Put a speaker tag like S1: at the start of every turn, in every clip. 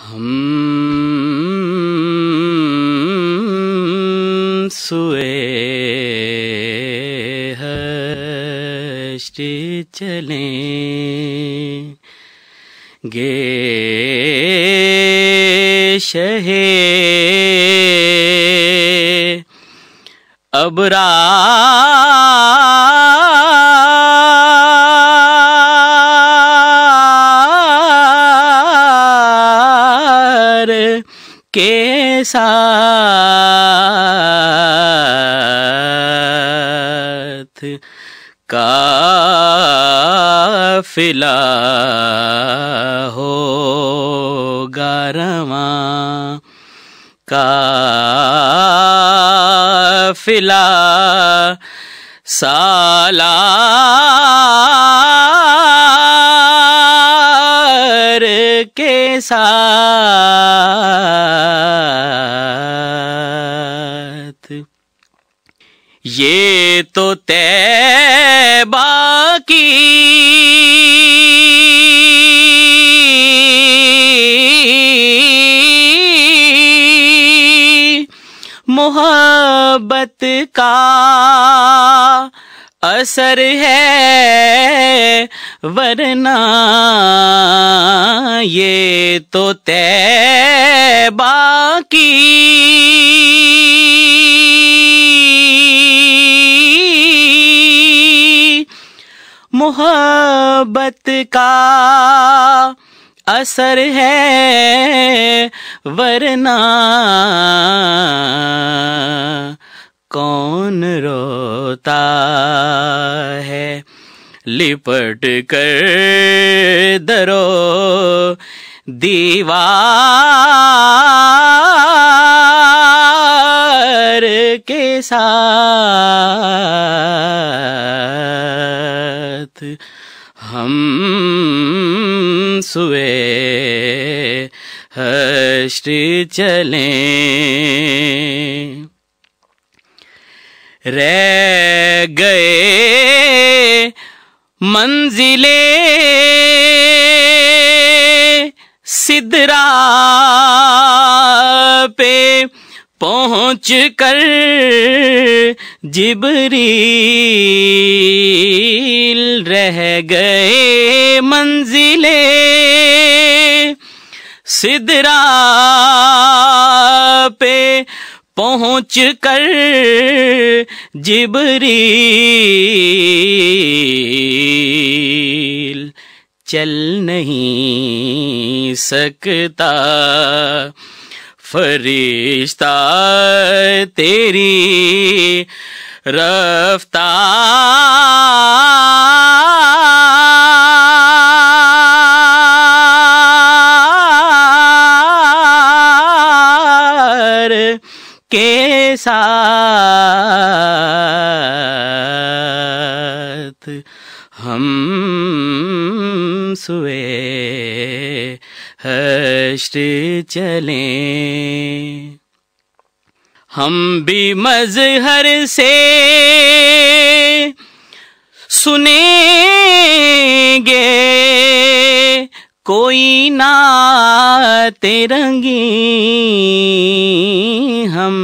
S1: हम सुए हश्र चलें गे शहे अबरार के साथ काफिला होगा रवां काफिला सालार के साथ। ये तो तैबा की मोहब्बत का असर है, वरना ये तो तैबा की मोहब्बत का असर है, वरना कौन रोता है लिपट कर दरो दीवार के साथ। हम सुए हश्र चलें रह गए मंजिले सिदरा पे पहुँच कर जिब्रील रह गए मंजिले सिदरा पे पहुँच कर जिब्रील चल नहीं सकता फरिश्ता तेरी रफ्तार के साथ। हम सुए हश्र चलें हम भी मज़हर से सुनेंगे कोई नाते रंगी। हम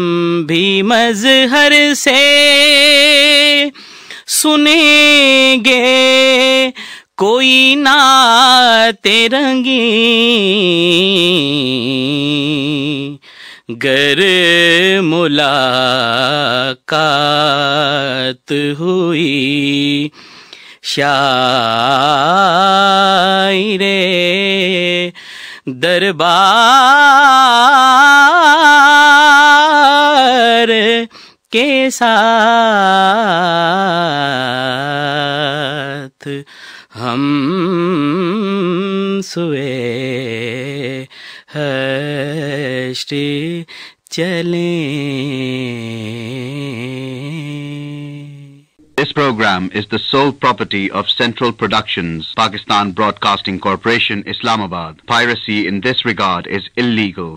S1: भी मज़हर से सुनेंगे कोई नाते रंगी। गर मुलाकात हुई शायरे दरबार के साथ। हम सुए हश्र चलें।
S2: This program is the sole property of Central Productions, Pakistan Broadcasting Corporation, Islamabad. Piracy in this regard is illegal.